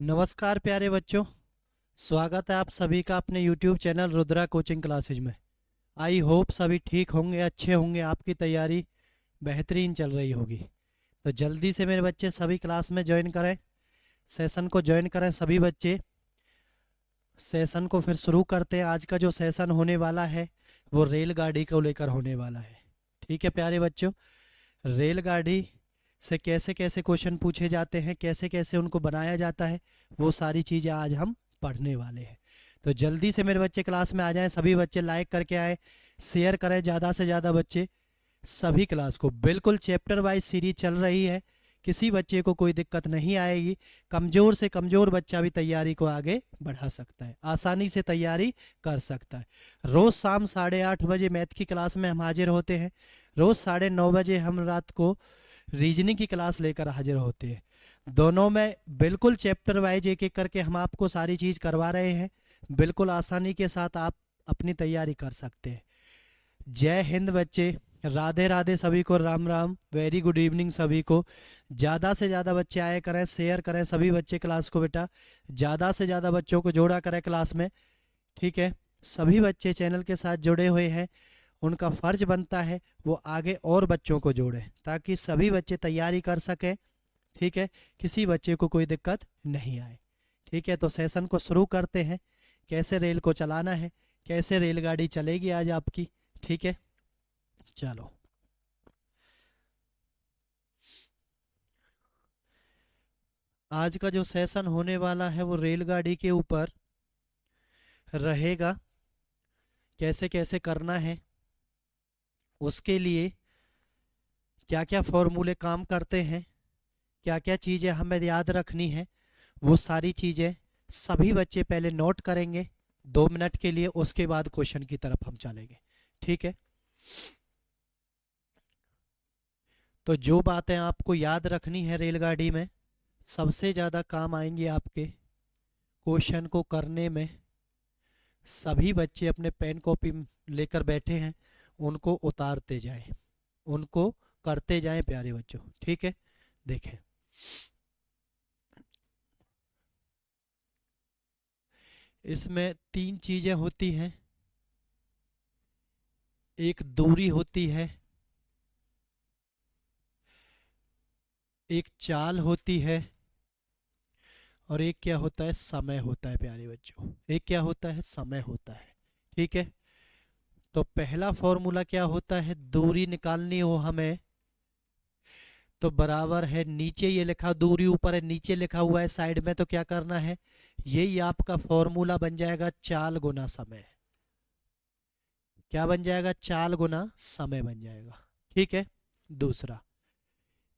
नमस्कार प्यारे बच्चों। स्वागत है आप सभी का अपने YouTube channel Rudra coaching classes में। आई होप सभी ठीक होंगे, अच्छे होंगे, आपकी तैयारी बेहतरीन चल रही होगी। तो जल्दी से मेरे बच्चे सभी क्लास में ज्वाइन करें, सेशन को ज्वाइन करें सभी बच्चे। सेशन को फिर शुरू करते हैं। आज का जो सेशन होने वाला है वो रेलगाड़ी को लेकर होने वाला है। ठीक है प्यारे बच्चों, रेलगाड़ी से कैसे कैसे क्वेश्चन पूछे जाते हैं, कैसे कैसे उनको बनाया जाता है, वो सारी चीज़ें आज हम पढ़ने वाले हैं। तो जल्दी से मेरे बच्चे क्लास में आ जाएं। सभी बच्चे लाइक करके आए, शेयर करें ज़्यादा से ज़्यादा बच्चे सभी क्लास को। बिल्कुल चैप्टर वाइज सीरीज चल रही है, किसी बच्चे को कोई दिक्कत नहीं आएगी। कमज़ोर से कमज़ोर बच्चा भी तैयारी को आगे बढ़ा सकता है, आसानी से तैयारी कर सकता है। रोज़ शाम 8:30 बजे मैथ की क्लास में हम हाजिर होते हैं। रोज़ 9:30 बजे हम रात को रीजनिंग की क्लास लेकर हाजिर होते हैं। दोनों में बिल्कुल चैप्टर वाइज एक एक करके हम आपको सारी चीज़ करवा रहे हैं। बिल्कुल आसानी के साथ आप अपनी तैयारी कर सकते हैं। जय हिंद बच्चे, राधे राधे सभी को, Ram Ram, very good evening सभी को। ज़्यादा से ज़्यादा बच्चे आए करें, शेयर करें सभी बच्चे क्लास को। बेटा ज़्यादा से ज़्यादा बच्चों को जोड़ा करें क्लास में। ठीक है, सभी बच्चे चैनल के साथ जुड़े हुए हैं, उनका फ़र्ज बनता है वो आगे और बच्चों को जोड़ें ताकि सभी बच्चे तैयारी कर सकें। ठीक है, किसी बच्चे को कोई दिक्कत नहीं आए। ठीक है, तो सेशन को शुरू करते हैं। कैसे रेल को चलाना है, कैसे रेलगाड़ी चलेगी आज आपकी। ठीक है, चलो। आज का जो सेशन होने वाला है वो रेलगाड़ी के ऊपर रहेगा। कैसे कैसे करना है, उसके लिए क्या क्या फॉर्मूले काम करते हैं, क्या क्या चीज़ें हमें याद रखनी है, वो सारी चीज़ें सभी बच्चे पहले नोट करेंगे 2 मिनट के लिए। उसके बाद क्वेश्चन की तरफ हम चलेंगे। ठीक है, तो जो बातें आपको याद रखनी है रेलगाड़ी में, सबसे ज़्यादा काम आएंगी आपके क्वेश्चन को करने में। सभी बच्चे अपने पेन कॉपी लेकर बैठे हैं, उनको उतारते जाएं, उनको करते जाएं प्यारे बच्चों। ठीक है, देखें इसमें 3 चीज़ें होती हैं। एक दूरी होती है, एक चाल होती है, और एक क्या होता है, समय होता है प्यारे बच्चों। एक क्या होता है, समय होता है। ठीक है, तो पहला फॉर्मूला क्या होता है, दूरी निकालनी हो हमें तो बराबर है, नीचे ये लिखा, दूरी ऊपर है नीचे लिखा हुआ है साइड में, तो क्या करना है, यही आपका फॉर्मूला बन जाएगा, चाल गुना समय। क्या बन जाएगा, चाल गुना समय बन जाएगा। ठीक है, दूसरा,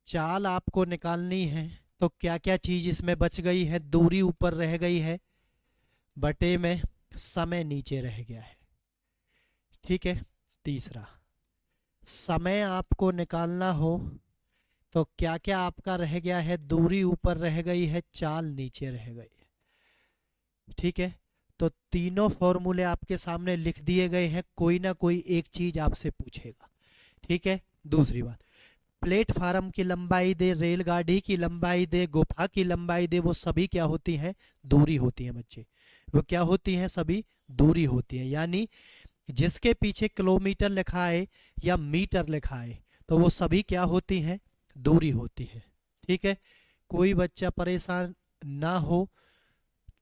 चाल आपको निकालनी है तो क्या क्या चीज इसमें बच गई है, दूरी ऊपर रह गई है, बटे में समय नीचे रह गया है। ठीक है, तीसरा, समय आपको निकालना हो तो क्या क्या आपका रह गया है, दूरी ऊपर रह गई है, चाल नीचे रह गई है। ठीक है, तो तीनों फॉर्मूले आपके सामने लिख दिए गए हैं, कोई ना कोई एक चीज आपसे पूछेगा। ठीक है, दूसरी बात, प्लेटफार्म की लंबाई दे, रेलगाड़ी की लंबाई दे, गुफा की लंबाई दे, वो सभी क्या होती हैं, दूरी होती हैं बच्चे। वो क्या होती हैं, सभी दूरी होती हैं। यानी जिसके पीछे किलोमीटर लिखा है या मीटर लिखा है तो वो सभी क्या होती हैं, दूरी होती है। ठीक है, कोई बच्चा परेशान ना हो,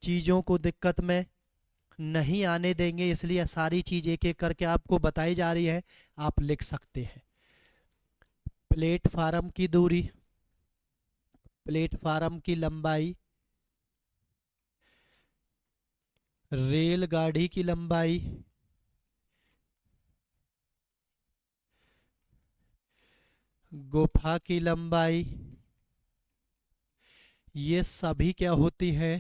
चीज़ों को दिक्कत में नहीं आने देंगे, इसलिए सारी चीज़ एक एक करके आपको बताई जा रही है, आप लिख सकते हैं। प्लेटफार्म की दूरी, प्लेटफार्म की लंबाई, रेलगाड़ी की लंबाई, गुफा की लंबाई, ये सभी क्या होती है,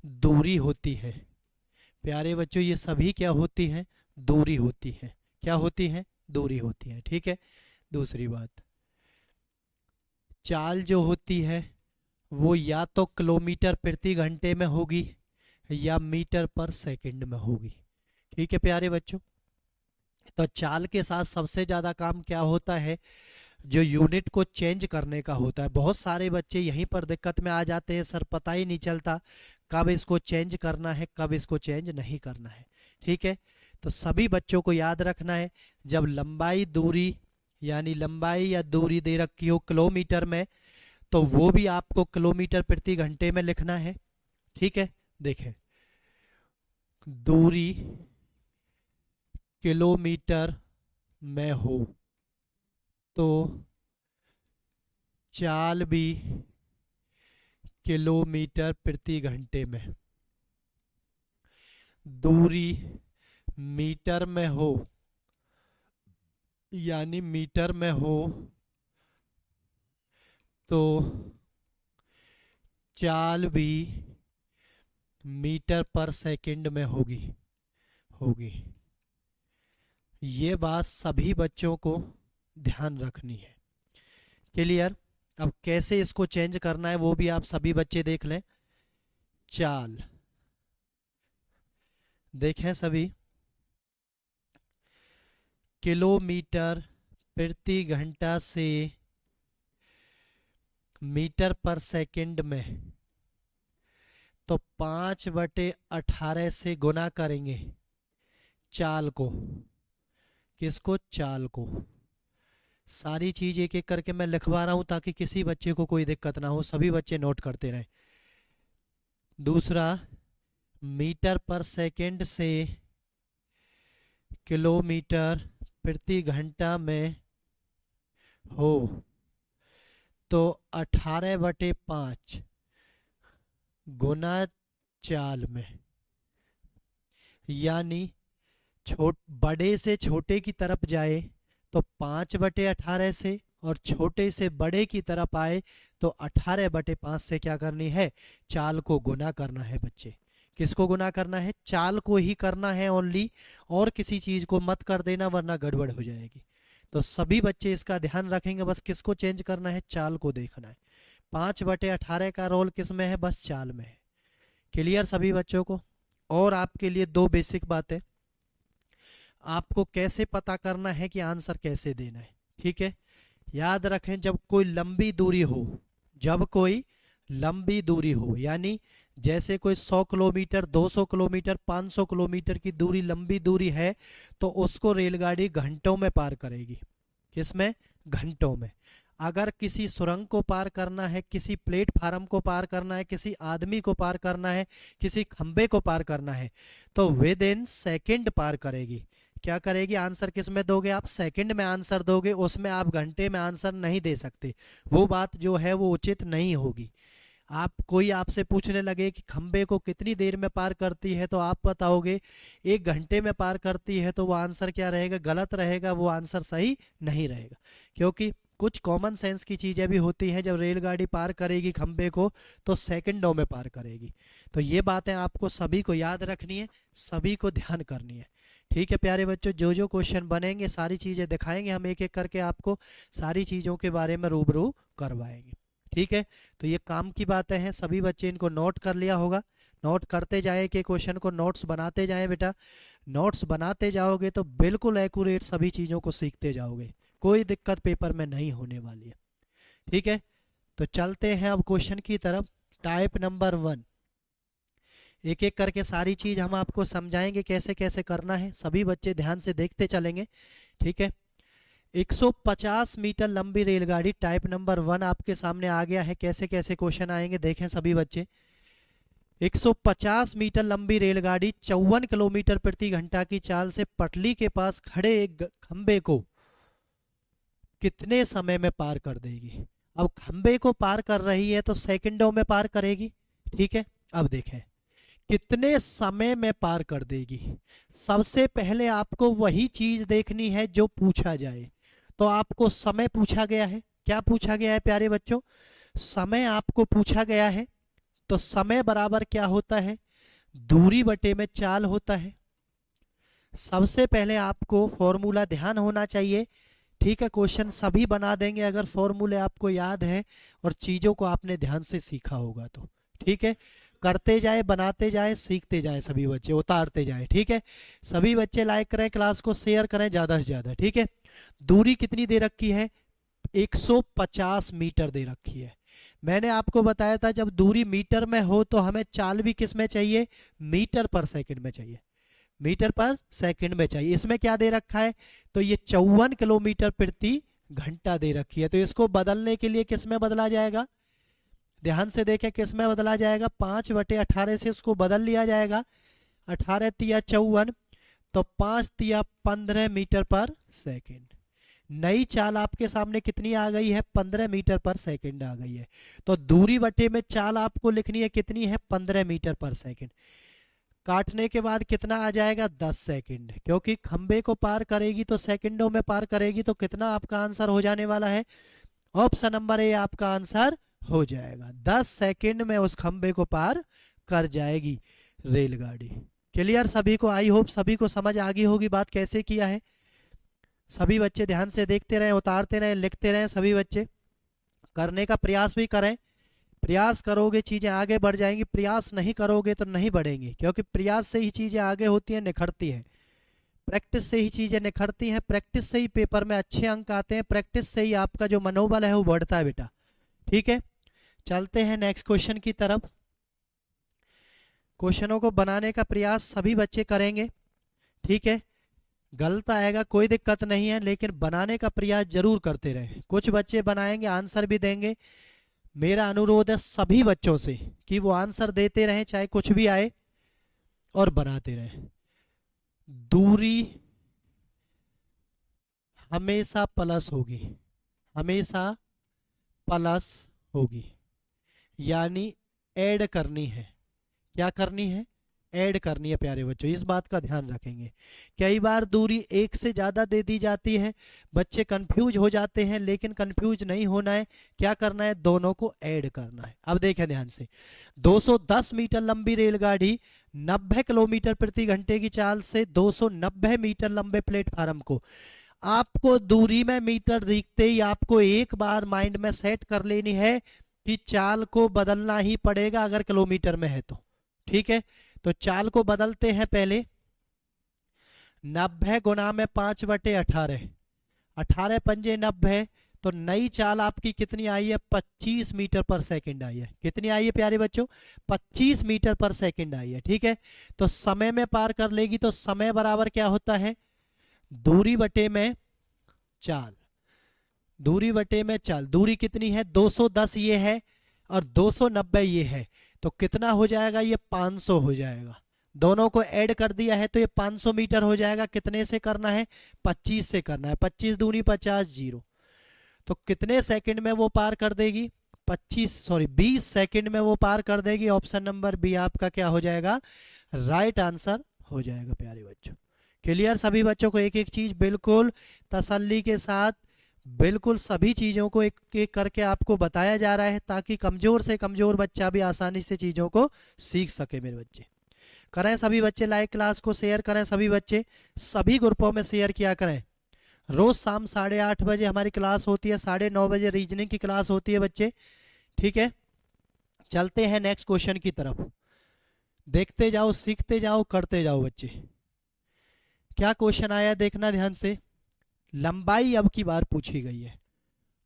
दूरी होती है। प्यारे बच्चों, ये सभी क्या होती हैं, दूरी होती हैं। क्या होती हैं, दूरी होती हैं। ठीक है, दूसरी बात, चाल जो होती है वो या तो किलोमीटर प्रति घंटे में होगी या मीटर पर सेकंड में होगी। ठीक है प्यारे बच्चों, तो चाल के साथ सबसे ज़्यादा काम क्या होता है, जो यूनिट को चेंज करने का होता है। बहुत सारे बच्चे यहीं पर दिक्कत में आ जाते हैं, सर पता ही नहीं चलता कब इसको चेंज करना है, कब इसको चेंज नहीं करना है। ठीक है, तो सभी बच्चों को याद रखना है, जब लंबाई दूरी यानी लंबाई या दूरी दे रखी हो किलोमीटर में, तो वो भी आपको किलोमीटर प्रति घंटे में लिखना है। ठीक है, देखें, दूरी किलोमीटर में हो तो चाल भी किलोमीटर प्रति घंटे में, दूरी मीटर में हो यानी मीटर में हो तो चाल भी मीटर पर सेकंड में होगी। ये बात सभी बच्चों को ध्यान रखनी है। क्लियर? अब कैसे इसको चेंज करना है वो भी आप सभी बच्चे देख लें। चाल देखें सभी, किलोमीटर प्रति घंटा से मीटर पर सेकंड में, तो 5/18 से गुना करेंगे चाल को। किसको? चाल को। सारी चीज एक एक करके मैं लिखवा रहा हूं ताकि किसी बच्चे को कोई दिक्कत ना हो, सभी बच्चे नोट करते रहें। दूसरा, मीटर पर सेकंड से किलोमीटर प्रति घंटा में हो तो 18/5 गुना चाल में, यानी बड़े से छोटे की तरफ जाए तो 5/18 से, और छोटे से बड़े की तरफ आए तो 18/5 से क्या करनी है? चाल को गुना करना है बच्चे। किसको गुना करना है? चाल को ही करना है ओनली, और किसी चीज को मत कर देना वरना गड़बड़ हो जाएगी। तो सभी बच्चे इसका ध्यान रखेंगे, बस किसको चेंज करना है? चाल को देखना है। 5/18 का रोल किस में है? बस चाल में है। क्लियर सभी बच्चों को? और आपके लिए दो बेसिक बातें, आपको कैसे पता करना है कि आंसर कैसे देना है। ठीक है, याद रखें, जब कोई लंबी दूरी हो, यानी जैसे कोई 100 किलोमीटर, 200 किलोमीटर, 500 किलोमीटर की दूरी लंबी दूरी है, तो उसको रेलगाड़ी घंटों में पार करेगी। किसमें? घंटों में। अगर किसी सुरंग को पार करना है, किसी प्लेटफार्म को पार करना है, किसी आदमी को पार करना है, किसी खंबे को पार करना है, तो विद इन सेकेंड पार करेगी। क्या करेगी? आंसर किस में दोगे आप? सेकंड में आंसर दोगे, उसमें आप घंटे में आंसर नहीं दे सकते। वो बात जो है वो उचित नहीं होगी। कोई आपसे पूछने लगे कि खंबे को कितनी देर में पार करती है, तो आप बताओगे 1 घंटे में पार करती है, तो वो आंसर क्या रहेगा? गलत रहेगा, वो आंसर सही नहीं रहेगा। क्योंकि कुछ कॉमन सेंस की चीज़ें भी होती हैं, जब रेलगाड़ी पार करेगी खंबे को तो सेकंडों में पार करेगी। तो ये बातें आपको सभी को याद रखनी है, सभी को ध्यान करनी है। ठीक है प्यारे बच्चों, जो जो क्वेश्चन बनेंगे सारी चीज़ें दिखाएंगे हम, एक एक करके आपको सारी चीज़ों के बारे में रूबरू करवाएंगे। ठीक है, तो ये काम की बातें हैं, सभी बच्चे इनको नोट कर लिया होगा। नोट करते जाए कि क्वेश्चन को नोट्स बनाते जाए बेटा। नोट्स बनाते जाओगे तो बिल्कुल एक्यूरेट सभी चीज़ों को सीखते जाओगे, कोई दिक्कत पेपर में नहीं होने वाली है। ठीक है, तो चलते हैं अब क्वेश्चन की तरफ। टाइप नंबर 1, एक एक करके सारी चीज़ हम आपको समझाएंगे कैसे कैसे करना है, सभी बच्चे ध्यान से देखते चलेंगे। ठीक है, 150 मीटर लंबी रेलगाड़ी टाइप नंबर 1 आपके सामने आ गया है। कैसे कैसे क्वेश्चन आएंगे देखें सभी बच्चे। 150 मीटर लंबी रेलगाड़ी 54 किलोमीटर प्रति घंटा की चाल से पटली के पास खड़े एक खंबे को कितने समय में पार कर देगी? अब खंबे को पार कर रही है तो सेकंडों में पार करेगी। ठीक है, अब देखें कितने समय में पार कर देगी। सबसे पहले आपको वही चीज देखनी है जो पूछा जाए। तो आपको समय पूछा गया है। क्या पूछा गया है प्यारे बच्चों? समय आपको पूछा गया है। तो समय बराबर क्या होता है? दूरी बटे में चाल होता है। सबसे पहले आपको फॉर्मूला ध्यान होना चाहिए। ठीक है, क्वेश्चन सभी बना देंगे अगर फॉर्मूले आपको याद है और चीजों को आपने ध्यान से सीखा होगा तो। ठीक है, करते जाए, बनाते जाए, सीखते जाए, सभी बच्चे उतारते जाए। ठीक है, सभी बच्चे लाइक करें, क्लास को शेयर करें ज़्यादा से ज़्यादा। ठीक है, दूरी कितनी दे रखी है? 150 मीटर दे रखी है। मैंने आपको बताया था जब दूरी मीटर में हो तो हमें चाल भी किस में चाहिए, मीटर पर सेकंड में चाहिए, मीटर पर सेकंड में चाहिए। इसमें क्या दे रखा है, तो ये 54 किलोमीटर प्रति घंटा दे रखी है। तो इसको बदलने के लिए किस में बदला जाएगा, ध्यान से देखें किस में बदला जाएगा, 5/18 से इसको बदल लिया जाएगा। 18 तिया 54, तो 5 तिया 15 मीटर पर सेकंड। नई चाल आपके सामने कितनी आ गई है, 15 मीटर पर सेकंड आ गई है। तो दूरी बटे में चाल आपको लिखनी है कितनी है, 15 मीटर पर सेकंड। काटने के बाद कितना आ जाएगा, 10 सेकंड, क्योंकि खंबे को पार करेगी तो सेकंडों में पार करेगी। तो कितना आपका आंसर हो जाने वाला है, ऑप्शन नंबर ए आपका आंसर हो जाएगा। 10 सेकंड में उस खंबे को पार कर जाएगी रेलगाड़ी। क्लियर सभी को, आई होप सभी को समझ आ गई होगी बात कैसे किया है। सभी बच्चे ध्यान से देखते रहें, उतारते रहें, लिखते रहें। सभी बच्चे करने का प्रयास भी करें। प्रयास करोगे चीज़ें आगे बढ़ जाएंगी, प्रयास नहीं करोगे तो नहीं बढ़ेंगी, क्योंकि प्रयास से ही चीज़ें आगे होती हैं, निखरती हैं। प्रैक्टिस से ही चीज़ें निखरती हैं, प्रैक्टिस से ही पेपर में अच्छे अंक आते हैं, प्रैक्टिस से ही आपका जो मनोबल है वो बढ़ता है बेटा। ठीक है, चलते हैं नेक्स्ट क्वेश्चन की तरफ। क्वेश्चनों को बनाने का प्रयास सभी बच्चे करेंगे, ठीक है। गलत आएगा कोई दिक्कत नहीं है, लेकिन बनाने का प्रयास जरूर करते रहें। कुछ बच्चे बनाएंगे, आंसर भी देंगे। मेरा अनुरोध है सभी बच्चों से कि वो आंसर देते रहें, चाहे कुछ भी आए, और बनाते रहें। दूरी हमेशा प्लस होगी, हमेशा प्लस होगी, यानी ऐड करनी है। क्या करनी है, ऐड करनी है प्यारे बच्चों, इस बात का ध्यान रखेंगे। कई बार दूरी एक से ज़्यादा दे दी जाती है, बच्चे कंफ्यूज हो जाते हैं, लेकिन कंफ्यूज नहीं होना है। क्या करना है, दोनों को ऐड करना है। अब देखें ध्यान से, 210 मीटर लंबी रेलगाड़ी 90 किलोमीटर प्रति घंटे की चाल से 290 मीटर लंबे प्लेटफार्म को, आपको दूरी में मीटर दिखते ही आपको एक बार माइंड में सेट कर लेनी है कि चाल को बदलना ही पड़ेगा अगर किलोमीटर में है तो। ठीक है, तो चाल को बदलते हैं पहले। 90 गुना में 5/18, 18 पंजे 90, तो नई चाल आपकी कितनी आई है, 25 मीटर पर सेकंड आई है। कितनी आई है प्यारे बच्चों, 25 मीटर पर सेकंड आई है। ठीक है, तो समय में पार कर लेगी, तो समय बराबर क्या होता है, दूरी बटे में चाल, दूरी बटे में चाल। दूरी कितनी है, 210 ये है और 290 ये है, तो कितना हो जाएगा, ये 500 हो जाएगा। दोनों को ऐड कर दिया है तो ये 500 मीटर हो जाएगा। कितने से करना है, 25 से करना है। 25 दूनी 50, जीरो। तो कितने सेकंड में वो पार कर देगी, 20 सेकंड में वो पार कर देगी। ऑप्शन नंबर बी आपका क्या हो जाएगा, राइट आंसर हो जाएगा प्यारे बच्चों। क्लियर सभी बच्चों को, एक एक चीज बिल्कुल तसल्ली के साथ, बिल्कुल सभी चीज़ों को एक एक करके आपको बताया जा रहा है, ताकि कमज़ोर से कमज़ोर बच्चा भी आसानी से चीज़ों को सीख सके। मेरे बच्चे करें, सभी बच्चे लाइव क्लास को शेयर करें, सभी बच्चे सभी ग्रुपों में शेयर किया करें। रोज़ शाम 8:30 बजे हमारी क्लास होती है, 9:30 बजे रीजनिंग की क्लास होती है बच्चे। ठीक है, चलते हैं नेक्स्ट क्वेश्चन की तरफ। देखते जाओ, सीखते जाओ, करते जाओ बच्चे। क्या क्वेश्चन आया देखना ध्यान से। लंबाई अब की बार पूछी गई है।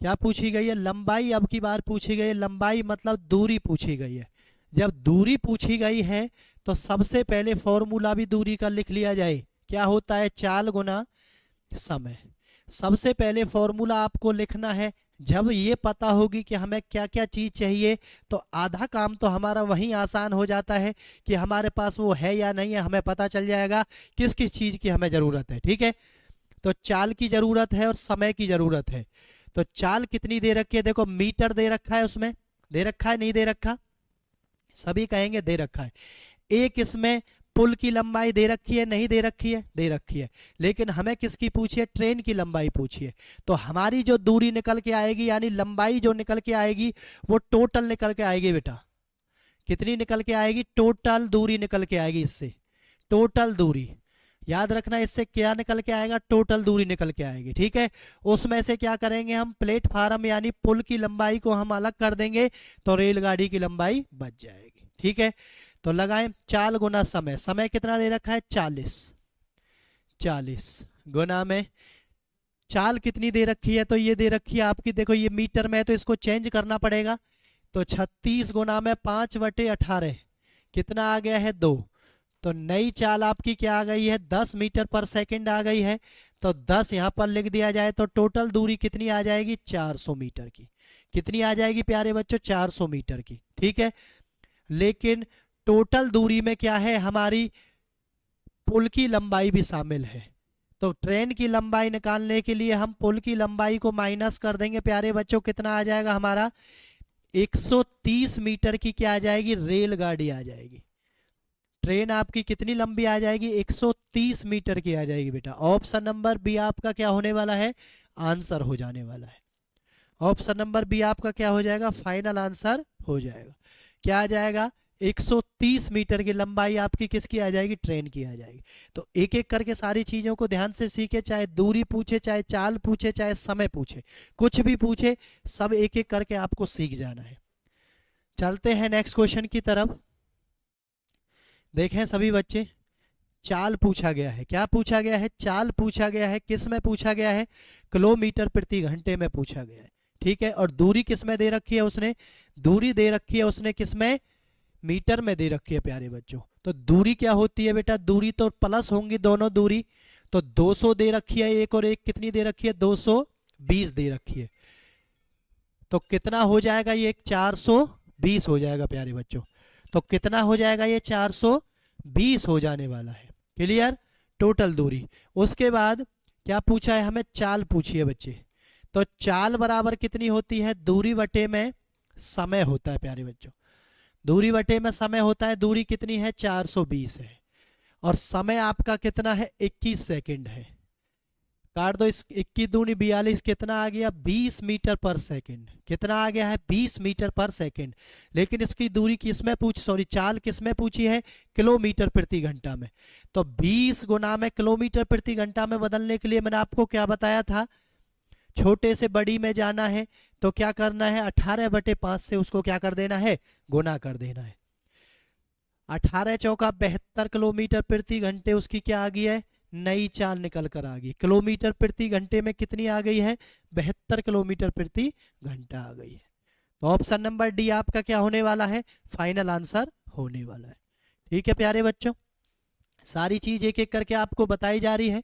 क्या पूछी गई है, लंबाई अब की बार पूछी गई है। लंबाई मतलब दूरी पूछी गई है। जब दूरी पूछी गई है तो सबसे पहले फॉर्मूला भी दूरी का लिख लिया जाए। क्या होता है, चाल गुना समय। सबसे पहले फॉर्मूला आपको लिखना है। जब ये पता होगी कि हमें क्या क्या चीज़ चाहिए, तो आधा काम तो हमारा वहीं आसान हो जाता है कि हमारे पास वो है या नहीं है। हमें पता चल जाएगा किस किस चीज़ की हमें ज़रूरत है। ठीक है, तो चाल की ज़रूरत है और समय की ज़रूरत है। तो चाल कितनी दे रखी है, देखो मीटर दे रखा है, उसमें दे रखा है नहीं दे रखा, सभी कहेंगे दे रखा है। एक इसमें पुल की लंबाई दे रखी है नहीं दे रखी है, दे रखी है। लेकिन हमें किसकी पूछी है, ट्रेन की लंबाई पूछी है। तो हमारी जो दूरी निकल के आएगी, यानी लंबाई जो निकल के आएगी, वो टोटल निकल के आएगी बेटा। कितनी निकल के आएगी, टोटल दूरी निकल के आएगी। इससे टोटल दूरी याद रखना, इससे क्या निकल के आएगा, टोटल दूरी निकल के आएगी। ठीक है, उसमें से क्या करेंगे हम, प्लेटफार्म यानी पुल की लंबाई को हम अलग कर देंगे, तो रेलगाड़ी की लंबाई बच जाएगी। ठीक है, तो लगाएं चाल गुना समय। समय कितना दे रखा है, 40 गुना में चाल कितनी दे रखी है, तो ये दे रखी है आपकी, देखो ये मीटर में है तो इसको चेंज करना पड़ेगा। तो 36 गुना में 5/18 कितना आ गया है 2। तो नई चाल आपकी क्या आ गई है 10 मीटर पर सेकंड आ गई है। तो 10 यहाँ पर लिख दिया जाए तो टोटल दूरी कितनी आ जाएगी 400 मीटर की। कितनी आ जाएगी प्यारे बच्चों 400 मीटर की। ठीक है, लेकिन टोटल दूरी में क्या है हमारी पुल की लंबाई भी शामिल है। तो ट्रेन की लंबाई निकालने के लिए हम पुल की लंबाई को माइनस कर देंगे प्यारे बच्चों, कितना आ जाएगा हमारा 130 मीटर की क्या आ जाएगी रेलगाड़ी आ जाएगी। ट्रेन आपकी कितनी लंबी आ जाएगी 130 मीटर की आ जाएगी बेटा। ऑप्शन नंबर बी आपका क्या होने वाला है आंसर हो जाने वाला है। ऑप्शन नंबर बी आपका क्या हो जाएगा फाइनल आंसर हो जाएगा। क्या आ जाएगा 130 मीटर की लंबाई आपकी किसकी आ जाएगी ट्रेन की आ जाएगी। तो एक एक करके सारी चीजों को ध्यान से सीखे, चाहे दूरी पूछे, चाहे चाल पूछे, चाहे समय पूछे, कुछ भी पूछे, सब एक एक करके आपको सीख जाना है। चलते हैं नेक्स्ट क्वेश्चन की तरफ। देखें सभी बच्चे, चाल पूछा गया है। क्या पूछा गया है चाल पूछा गया है। किस में पूछा गया है किलोमीटर प्रति घंटे में पूछा गया है। ठीक है, और दूरी किस में दे रखी है उसने, दूरी दे रखी है उसने किस में मीटर में दे रखी है प्यारे बच्चों। तो दूरी क्या होती है बेटा, दूरी तो प्लस होंगी दोनों दूरी। तो 200 दे रखी है एक, और एक कितनी दे रखी है 220 दे रखी है। तो कितना हो जाएगा ये 420 हो जाएगा प्यारे बच्चों। तो कितना हो जाएगा ये 420 हो जाने वाला है। क्लियर, टोटल दूरी। उसके बाद क्या पूछा है हमें चाल पूछी है बच्चे। तो चाल बराबर कितनी होती है दूरी बटे में समय होता है प्यारे बच्चों। दूरी बटे में समय होता है। दूरी कितनी है 420 है, और समय आपका कितना है 21 सेकंड है। काट दो, इस 21 दूनी 42 कितना आ गया 20 मीटर पर सेकंड। कितना आ गया है 20 मीटर पर सेकंड। लेकिन इसकी दूरी किसमें चाल किसमें पूछी है किलोमीटर प्रति घंटा में। तो 20 गुना में किलोमीटर प्रति घंटा में बदलने के लिए मैंने आपको क्या बताया था, छोटे से बड़ी में जाना है तो क्या करना है 18/5 से उसको क्या कर देना है गुना कर देना है। 18 चौका 72 किलोमीटर प्रति घंटे उसकी क्या आ गई है नई चाल निकल कर आ गई। किलोमीटर प्रति घंटे में कितनी आ गई है 72 किलोमीटर प्रति घंटा आ गई है। तो ऑप्शन नंबर डी आपका क्या होने वाला है फाइनल आंसर होने वाला है। ठीक है प्यारे बच्चों, सारी चीज एक एक करके आपको बताई जा रही है,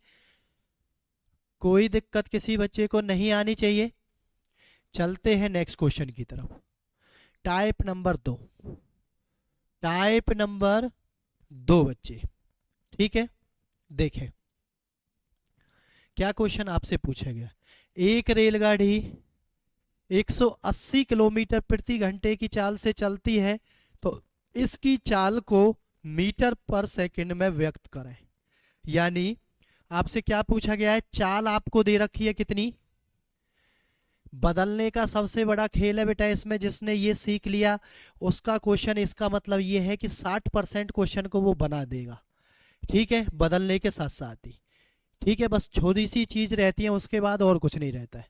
कोई दिक्कत किसी बच्चे को नहीं आनी चाहिए। चलते हैं नेक्स्ट क्वेश्चन की तरफ। टाइप नंबर 2, टाइप नंबर 2 बच्चे। ठीक है, देखें क्या क्वेश्चन आपसे पूछा गया। एक रेलगाड़ी 180 किलोमीटर प्रति घंटे की चाल से चलती है, तो इसकी चाल को मीटर पर सेकंड में व्यक्त करें। यानी आपसे क्या पूछा गया है, चाल आपको दे रखी है कितनी, बदलने का सबसे बड़ा खेल है बेटा इसमें। जिसने ये सीख लिया उसका क्वेश्चन, इसका मतलब ये है कि 60% क्वेश्चन को वो बना देगा। ठीक है, बदलने के साथ साथ ही। ठीक है, बस छोटी सी चीज रहती है, उसके बाद और कुछ नहीं रहता है।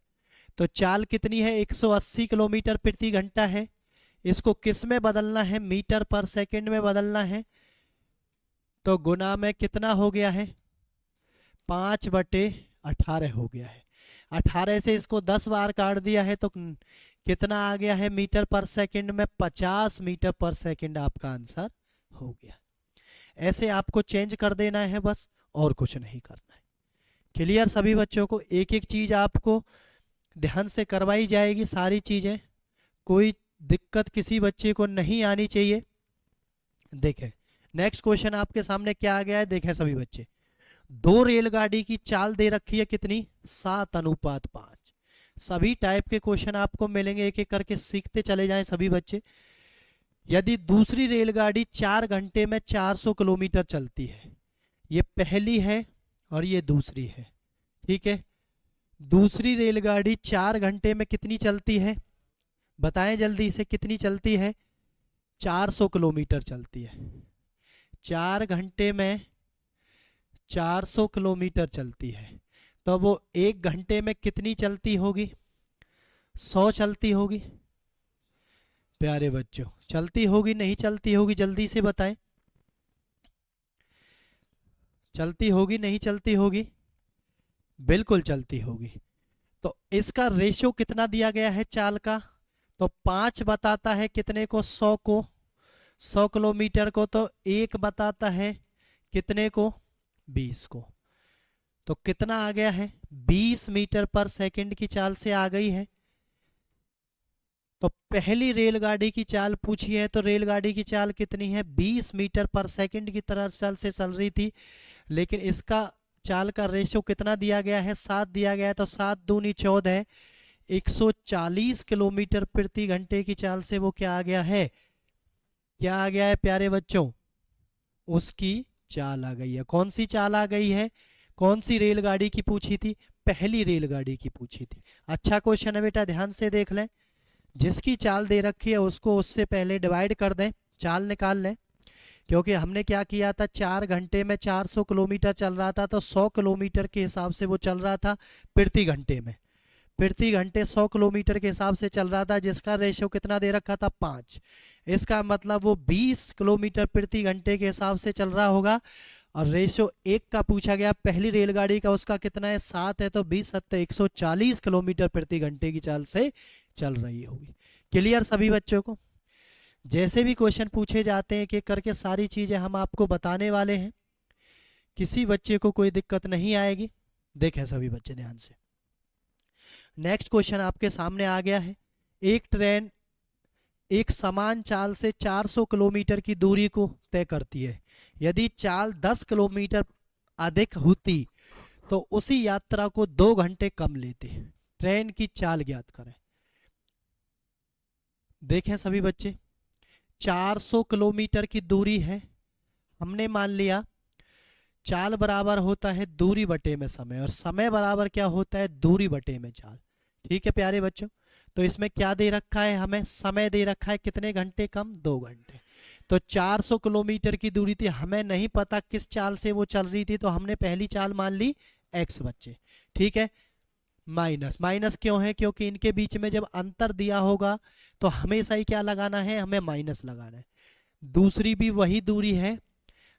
तो चाल कितनी है 180 किलोमीटर प्रति घंटा है। इसको किस में बदलना है मीटर पर सेकंड में बदलना है। तो गुना में कितना हो गया है 5/18 हो गया है। 18 से इसको 10 बार काट दिया है तो कितना आ गया है मीटर पर सेकंड में 50 मीटर पर सेकंड आपका आंसर हो गया। ऐसे आपको चेंज कर देना है बस, और कुछ नहीं करना है। क्लियर सभी बच्चों को, एक एक चीज आपको ध्यान से करवाई जाएगी सारी चीजें, कोई दिक्कत किसी बच्चे को नहीं आनी चाहिए। देखें नेक्स्ट क्वेश्चन आपके सामने क्या आ गया है। देखें सभी बच्चे, 2 रेलगाड़ी की चाल दे रखी है कितनी 7:5। सभी टाइप के क्वेश्चन आपको मिलेंगे, एक एक करके सीखते चले जाएं सभी बच्चे। यदि दूसरी रेलगाड़ी 4 घंटे में 400 किलोमीटर चलती है, ये पहली है और ये दूसरी है। ठीक है, दूसरी रेलगाड़ी 4 घंटे में कितनी चलती है बताएं जल्दी से, कितनी चलती है 400 किलोमीटर चलती है। 4 घंटे में 400 किलोमीटर चलती है, तो वो 1 घंटे में कितनी चलती होगी 100 चलती होगी। प्यारे बच्चों चलती होगी नहीं चलती होगी जल्दी से बताएं, चलती होगी नहीं चलती होगी, बिल्कुल चलती होगी। तो इसका रेशियो कितना दिया गया है चाल का, तो 5 बताता है कितने को, 100 को, 100 किलोमीटर को, तो 1 बताता है कितने को, 20 को। तो कितना आ गया है, 20 मीटर पर सेकंड की चाल से आ गई है। तो पहली रेलगाड़ी की चाल पूछी है, तो रेलगाड़ी की चाल कितनी है, 20 मीटर पर सेकंड की तरह चाल से चल रही थी, लेकिन इसका चाल का रेशियो कितना दिया गया है, 7 दिया गया है। तो 7 दूनी 14 है, 140 किलोमीटर प्रति घंटे की चाल से वो क्या आ गया है, क्या आ गया है प्यारे बच्चों, उसकी चाल आ गई है। कौन सी चाल आ गई है, कौन सी रेलगाड़ी की पूछी थी, पहली रेलगाड़ी की पूछी थी। अच्छा क्वेश्चन है बेटा, ध्यान से देख लें। जिसकी चाल दे रखी है उसको उससे पहले डिवाइड कर दें, चाल निकाल लें। क्योंकि हमने क्या किया था, 4 घंटे में 400 किलोमीटर चल रहा था, तो 100 किलोमीटर के हिसाब से वो चल रहा था प्रति घंटे में, प्रति घंटे 100 किलोमीटर के हिसाब से चल रहा था, जिसका रेशियो कितना दे रखा था, 5। इसका मतलब वो 20 किलोमीटर प्रति घंटे के हिसाब से चल रहा होगा। और रेशियो 1 का पूछा गया पहली रेलगाड़ी का, उसका कितना है, 7 है, तो 20 7 140 किलोमीटर प्रति घंटे की चाल से चल रही होगी। क्लियर सभी बच्चों को। जैसे भी क्वेश्चन पूछे जाते हैं कि करके सारी चीजें हम आपको बताने वाले हैं, किसी बच्चे को कोई दिक्कत नहीं आएगी। देखें सभी बच्चे ध्यान से। नेक्स्ट क्वेश्चन आपके सामने आ गया है। एक ट्रेन एक समान चाल से 400 किलोमीटर की दूरी को तय करती है। यदि चाल 10 किलोमीटर अधिक होती तो उसी यात्रा को 2 घंटे कम लेते। ट्रेन की चाल ज्ञात करें। देखें सभी बच्चे, 400 किलोमीटर की दूरी है, हमने मान लिया चाल बराबर होता है दूरी बटे में समय, और समय बराबर क्या होता है, दूरी बटे में चाल। ठीक है प्यारे बच्चों। तो इसमें क्या दे रखा है, हमें समय दे रखा है कितने घंटे कम, 2 घंटे। तो 400 किलोमीटर की दूरी थी, हमें नहीं पता किस चाल से वो चल रही थी, तो हमने पहली चाल मान ली x बच्चे। ठीक है, माइनस, माइनस क्यों है, क्योंकि इनके बीच में जब अंतर दिया होगा तो हमेशा ही क्या लगाना है, हमें माइनस लगाना है। दूसरी भी वही दूरी है,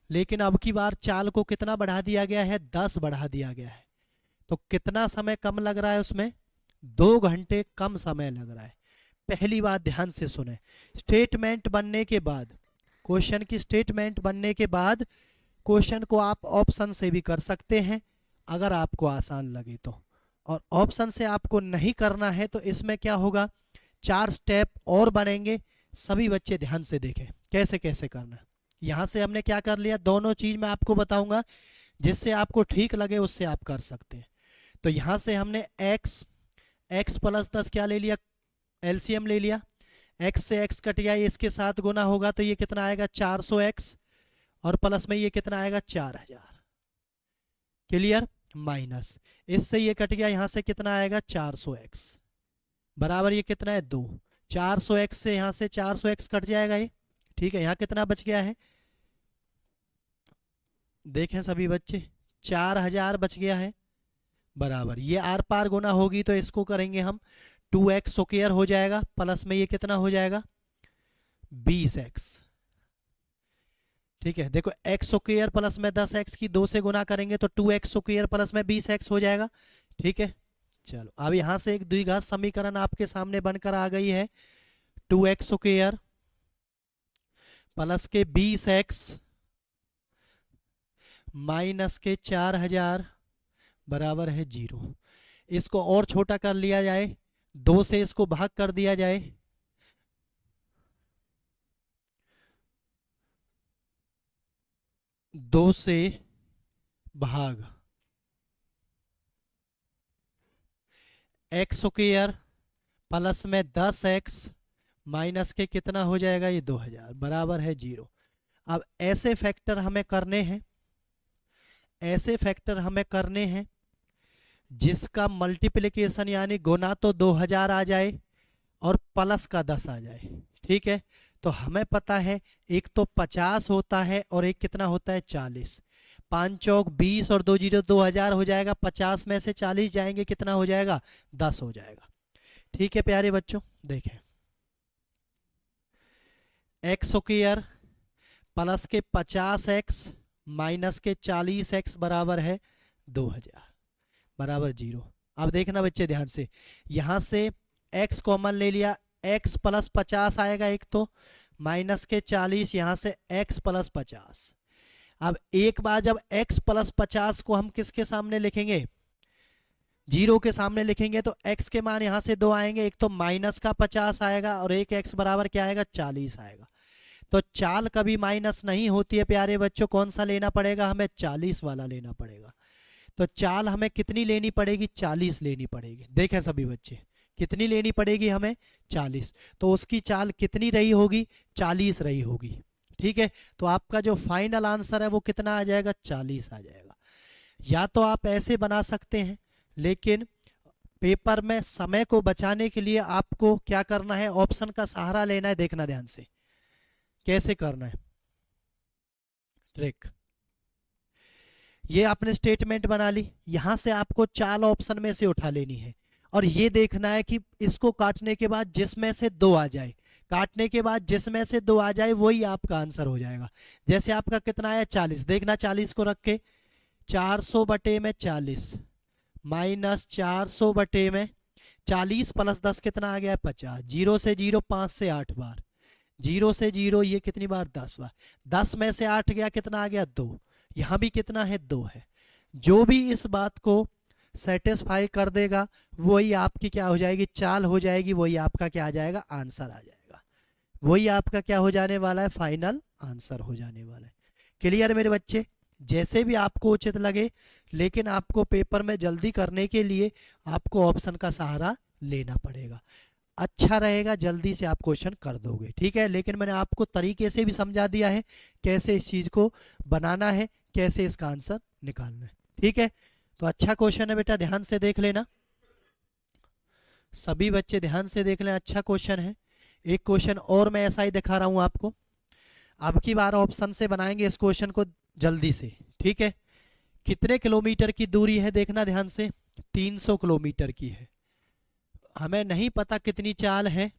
लेकिन अब की बार चाल को कितना बढ़ा दिया गया है, 10 बढ़ा दिया गया है। तो कितना समय कम लग रहा है उसमें, 2 घंटे कम समय लग रहा है। पहली बात ध्यान से सुने, स्टेटमेंट बनने के बाद, क्वेश्चन की स्टेटमेंट बनने के बाद क्वेश्चन को आप ऑप्शन से भी कर सकते हैं अगर आपको आसान लगे तो, और ऑप्शन से आपको नहीं करना है तो इसमें क्या होगा, 4 स्टेप और बनेंगे। सभी बच्चे ध्यान से देखें कैसे कैसे करना है। यहाँ से हमने क्या कर लिया, दोनों चीज मैं आपको बताऊंगा, जिससे आपको ठीक लगे उससे आप कर सकते हैं। तो यहाँ से हमने x प्लस 10 क्या ले लिया, एलसीएम ले लिया, x से x कट गया, इसके साथ गुना होगा तो ये कितना आएगा 400x, और प्लस में ये कितना आएगा 4000। क्लियर, माइनस इससे ये कट गया, यहाँ से कितना आएगा 400x बराबर ये कितना है 2। 400x से यहाँ से 400x कट जाएगा ये। ठीक है, यहाँ कितना बच गया है, देखें सभी बच्चे 4000 बच गया है, बराबर ये आर पार गुना होगी तो इसको करेंगे हम 2x स्क्वायर हो जाएगा, प्लस में ये कितना हो जाएगा 20x। ठीक है, देखो x स्क्वायर प्लस में 10x की 2 से गुना करेंगे तो 2x स्क्वायर प्लस में 20x हो जाएगा। ठीक है, चलो अब यहां से एक द्विघात समीकरण आपके सामने बनकर आ गई है, 2x स्क्वायर प्लस के 20x माइनस के 4000 बराबर है 0। इसको और छोटा कर लिया जाए, 2 से इसको भाग कर दिया जाए, दो से भाग x स्क्वायर प्लस में 10x माइनस के कितना हो जाएगा ये 2000 बराबर है 0। अब ऐसे फैक्टर हमें करने हैं, ऐसे फैक्टर हमें करने हैं जिसका मल्टीप्लिकेशन यानी गुना तो 2000 आ जाए और प्लस का 10 आ जाए। ठीक है, तो हमें पता है एक तो 50 होता है और एक कितना होता है 40। 5 चौक 20 और 2 जीरो 2000 हो जाएगा, 50 में से 40 जाएंगे कितना हो जाएगा 10 हो जाएगा। ठीक है प्यारे बच्चों, देखें एक्स स्क्वायर प्लस के 50x माइनस के 40x बराबर है 2000 बराबर 0। अब देखना बच्चे ध्यान से, यहाँ से x कॉमन ले लिया, x प्लस 50 आएगा एक, तो माइनस के 40, यहाँ से x प्लस 50। अब एक बार जब x प्लस 50 को हम किसके सामने लिखेंगे, 0 के सामने लिखेंगे, तो x के मान यहाँ से 2 आएंगे, एक तो माइनस का 50 आएगा और एक x बराबर क्या आएगा, 40 आएगा। तो चाल कभी माइनस नहीं होती है प्यारे बच्चों, कौन सा लेना पड़ेगा हमें, 40 वाला लेना पड़ेगा। तो चाल हमें कितनी लेनी पड़ेगी, 40 लेनी पड़ेगी। देखें सभी बच्चे, कितनी लेनी पड़ेगी हमें, 40। तो उसकी चाल कितनी रही होगी, 40 रही होगी। ठीक है, तो आपका जो फाइनल आंसर है वो कितना आ जाएगा, 40 आ जाएगा। या तो आप ऐसे बना सकते हैं, लेकिन पेपर में समय को बचाने के लिए आपको क्या करना है, ऑप्शन का सहारा लेना है। देखना ध्यान से कैसे करना है ट्रिक। ये आपने स्टेटमेंट बना ली, यहां से आपको चाल ऑप्शन में से उठा लेनी है और ये देखना है कि इसको काटने के बाद जिसमें से 2 आ जाए, काटने के बाद जिसमें से 2 आ जाए वही आपका आंसर हो जाएगा। जैसे आपका कितना आया, 40। देखना 40 को रख के 400 बटे में 40 माइनस 400 बटे में 40 प्लस 10 कितना आ गया, 50। 0 से 0 5 से 8 बार, 0 से 0 ये कितनी बार, 10 बार। 10 में से 8 गया, कितना आ गया, 2। यहाँ भी कितना है, 2 है। जो भी इस बात को सेटिस्फाई कर देगा वही आपकी क्या हो जाएगी, चाल हो जाएगी, वही आपका क्या आ जाएगा, आंसर आ जाएगा। वही आपका क्या हो जाने वाला है, फाइनल आंसर हो जाने वाला है। क्लियर मेरे बच्चे, जैसे भी आपको उचित लगे, लेकिन आपको पेपर में जल्दी करने के लिए आपको ऑप्शन का सहारा लेना पड़ेगा। अच्छा रहेगा, जल्दी से आप क्वेश्चन कर दोगे। ठीक है, लेकिन मैंने आपको तरीके से भी समझा दिया है कैसे इस चीज़ को बनाना है, कैसे इसका आंसर निकालना है। ठीक है, तो अच्छा क्वेश्चन है बेटा, ध्यान से देख लेना, सभी बच्चे ध्यान से देख लें, अच्छा क्वेश्चन है। एक क्वेश्चन और मैं ऐसा ही दिखा रहा हूं आपको, अब की बार ऑप्शन से बनाएंगे इस क्वेश्चन को जल्दी से। ठीक है, कितने किलोमीटर की दूरी है, देखना ध्यान से, 300 किलोमीटर की है। हमें नहीं पता कितनी चाल है,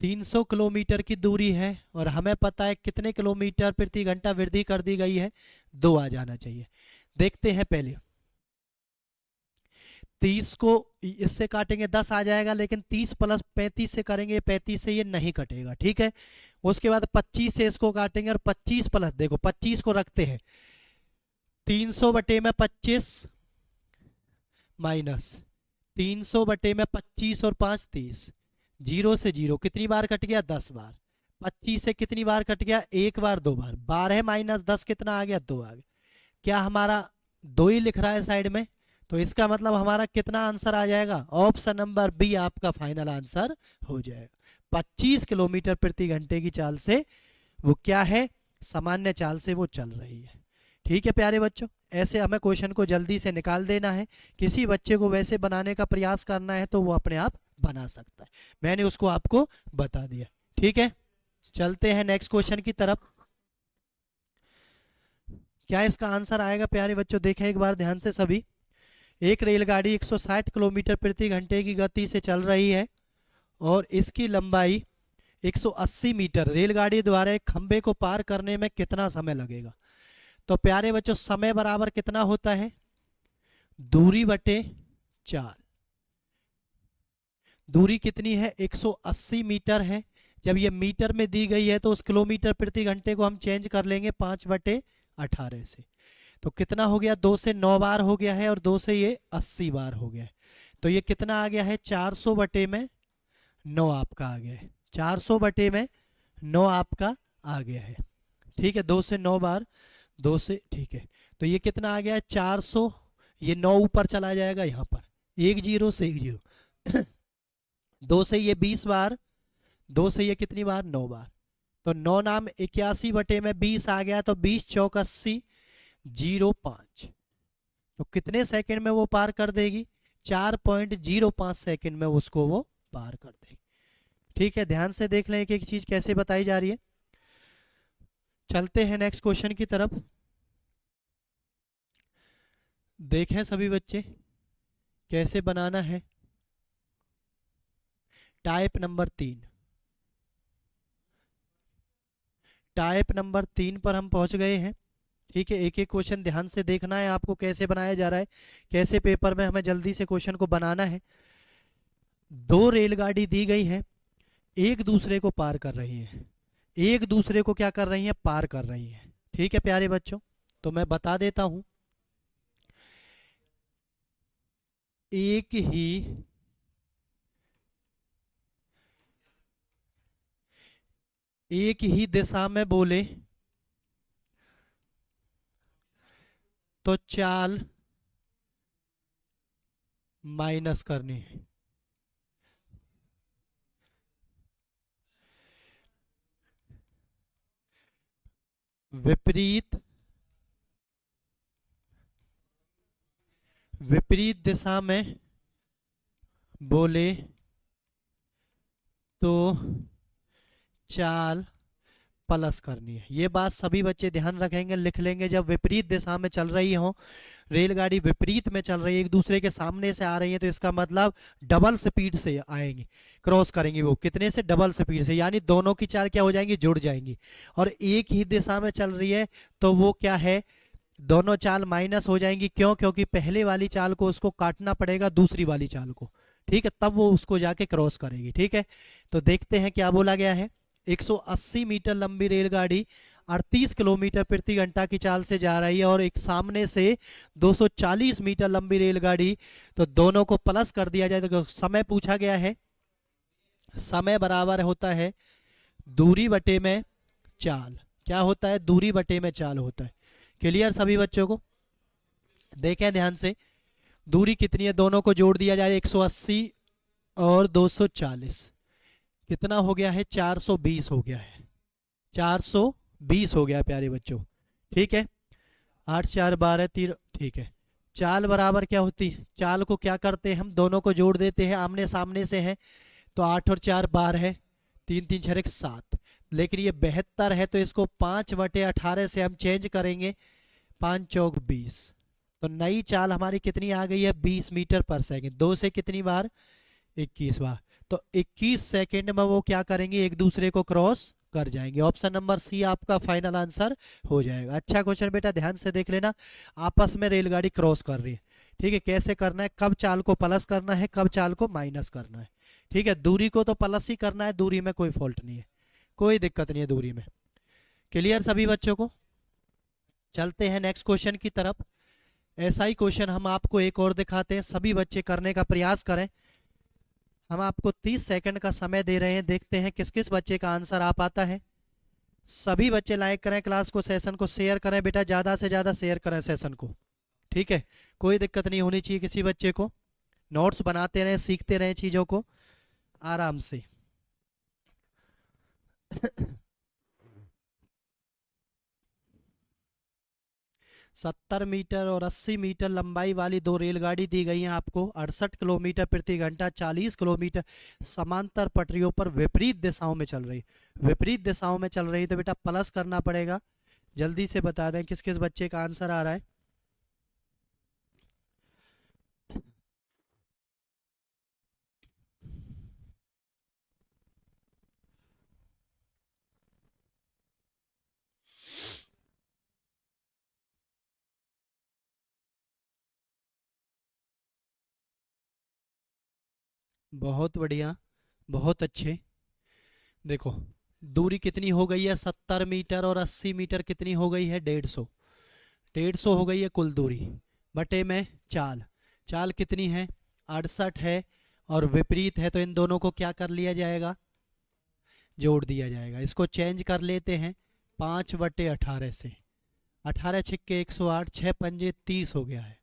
300 किलोमीटर की दूरी है और हमें पता है कितने किलोमीटर प्रति घंटा वृद्धि कर दी गई है, 2 आ जाना चाहिए। देखते हैं पहले, 30 को इससे काटेंगे 10 आ जाएगा, लेकिन 30 प्लस 35 से करेंगे, 35 से ये नहीं कटेगा। ठीक है, उसके बाद 25 से इसको काटेंगे और 25 प्लस, देखो 25 को रखते हैं, 300 बटे में 25 माइनस 300 बटे में 25 और 5 30, 0 से 0 कितनी बार कट गया, 10 बार। 25 से कितनी बार कट गया, 1 बार, 2 बार। 12 माइनस 10 कितना आ गया, 2 आ गया। क्या हमारा 2 ही लिख रहा है साइड में, तो इसका मतलब हमारा कितना आंसर आ जाएगा, ऑप्शन नंबर बी आपका फाइनल आंसर हो जाएगा। 25 किलोमीटर प्रति घंटे की चाल से वो क्या है, सामान्य चाल से वो चल रही है। ठीक है प्यारे बच्चों, ऐसे हमें क्वेश्चन को जल्दी से निकाल देना है। किसी बच्चे को वैसे बनाने का प्रयास करना है तो वो अपने आप बना सकता है, मैंने उसको आपको बता दिया। ठीक है, चलते हैं नेक्स्ट क्वेश्चन की तरफ। क्या इसका आंसर आएगा प्यारे बच्चों, देखें एक बार ध्यान से सभी। एक रेलगाड़ी 160 किलोमीटर प्रति घंटे की गति से चल रही है और इसकी लंबाई 180 मीटर। रेलगाड़ी द्वारा एक खंबे को पार करने में कितना समय लगेगा। तो प्यारे बच्चों, समय बराबर कितना होता है, दूरी बटे चाल। दूरी कितनी है, 180 मीटर है। जब ये मीटर में दी गई है तो उस किलोमीटर प्रति घंटे को हम चेंज कर लेंगे 5/18 से। तो कितना हो गया, 2 से 9 बार हो गया है और 2 से ये 80 बार हो गया है। तो ये कितना आ गया है, 400 बटे में 9 आपका आ गया है। 400 बटे में 9 आपका आ गया है। ठीक है, 2 से 9 बार, 2 से, ठीक है, तो ये कितना आ गया है, 400। ये 9 ऊपर चला जाएगा यहाँ पर, 1 0 से 1 0 2 से ये 20 बार, 2 से ये कितनी बार, 9 बार। तो 9 नाम 81 बटे में 20 आ गया, तो 20 चौक 80, 05। तो कितने सेकंड में वो पार कर देगी, 4.05 सेकंड में उसको वो पार कर देगी। ठीक है, ध्यान से देख लें एक एक चीज कैसे बताई जा रही है। चलते हैं नेक्स्ट क्वेश्चन की तरफ। देखें सभी बच्चे कैसे बनाना है। टाइप नंबर 3, टाइप नंबर 3 पर हम पहुंच गए हैं। ठीक है, एक एक क्वेश्चन ध्यान से देखना है आपको, कैसे बनाया जा रहा है, कैसे पेपर में हमें जल्दी से क्वेश्चन को बनाना है। दो रेलगाड़ी दी गई है, एक दूसरे को पार कर रही है, एक दूसरे को क्या कर रही है, पार कर रही है। ठीक है प्यारे बच्चों, तो मैं बता देता हूं। एक ही दिशा में बोले तो चाल माइनस करनी है। विपरीत विपरीत दिशा में बोले तो चाल प्लस करनी है। ये बात सभी बच्चे ध्यान रखेंगे, लिख लेंगे। जब विपरीत दिशा में चल रही हो, रेलगाड़ी विपरीत में चल रही है, एक दूसरे के सामने से आ रही है, तो इसका मतलब डबल स्पीड से आएंगी, क्रॉस करेंगी। वो कितने से, डबल स्पीड से, यानी दोनों की चाल क्या हो जाएंगी, जुड़ जाएंगी। और एक ही दिशा में चल रही है तो वो क्या है, दोनों चाल माइनस हो जाएंगी। क्यों? क्योंकि पहले वाली चाल को उसको काटना पड़ेगा दूसरी वाली चाल को, ठीक है, तब वो उसको जाके क्रॉस करेगी। ठीक है, तो देखते हैं क्या बोला गया है। 180 मीटर लंबी रेलगाड़ी 38 किलोमीटर प्रति घंटा की चाल से जा रही है, और एक सामने से 240 मीटर लंबी रेलगाड़ी, तो दोनों को प्लस कर दिया जाए तो समय पूछा गया है। समय बराबर होता है दूरी बटे में चाल। क्या होता है? दूरी बटे में चाल होता है। क्लियर सभी बच्चों को? देखें ध्यान से, दूरी कितनी है, दोनों को जोड़ दिया जाए, 180 और 240, कितना हो गया है, 420 हो गया है, 420 हो गया है प्यारे बच्चों। ठीक है, 8 4 12 3, ठीक है। चाल बराबर क्या होती है, चाल को क्या करते हैं हम, दोनों को जोड़ देते हैं, आमने सामने से है, तो 8 और 4 12 है, 3 3 6 7। लेकिन ये 72 है, तो इसको 5/18 से हम चेंज करेंगे, 5 चौक 20। तो नई चाल हमारी कितनी आ गई है, 20 मीटर पर सेकंड। 2 से कितनी बार, 21 बार। तो 21 सेकंड में वो क्या करेंगे, एक दूसरे को क्रॉस कर जाएंगे। ऑप्शन नंबर सी आपका फाइनल आंसर हो जाएगा। अच्छा क्वेश्चन बेटा, ध्यान से देख लेना। आपस में रेलगाड़ी क्रॉस कर रही है, ठीक है, कैसे करना है, कब चाल को प्लस करना है, कब चाल को माइनस करना है। ठीक है, दूरी को तो प्लस ही करना है, दूरी में कोई फॉल्ट नहीं है, कोई दिक्कत नहीं है दूरी में। क्लियर सभी बच्चों को? चलते हैं नेक्स्ट क्वेश्चन की तरफ। ऐसा ही क्वेश्चन हम आपको एक और दिखाते हैं, सभी बच्चे करने का प्रयास करें। हम आपको 30 सेकंड का समय दे रहे हैं, देखते हैं किस किस बच्चे का आंसर आ पाता है। सभी बच्चे लाइक करें क्लास को, सेशन को शेयर करें बेटा, ज़्यादा से ज़्यादा शेयर करें सेशन को। ठीक है, कोई दिक्कत नहीं होनी चाहिए किसी बच्चे को। नोट्स बनाते रहें, सीखते रहें चीज़ों को आराम से। 70 मीटर और 80 मीटर लंबाई वाली दो रेलगाड़ी दी गई हैं आपको, 68 किलोमीटर प्रति घंटा, 40 किलोमीटर, समांतर पटरियों पर विपरीत दिशाओं में चल रही। विपरीत दिशाओं में चल रही तो बेटा प्लस करना पड़ेगा। जल्दी से बता दें किस किस बच्चे का आंसर आ रहा है। बहुत बढ़िया, बहुत अच्छे। देखो दूरी कितनी हो गई है, 70 मीटर, और 80 मीटर कितनी हो गई है, 150। 150 हो गई है कुल दूरी, बटे में चाल। चाल कितनी है, 68 है, और विपरीत है, तो इन दोनों को क्या कर लिया जाएगा, जोड़ दिया जाएगा। इसको चेंज कर लेते हैं 5/18 से। 18 छिक्के 108, 6 पंजे 30 हो गया है।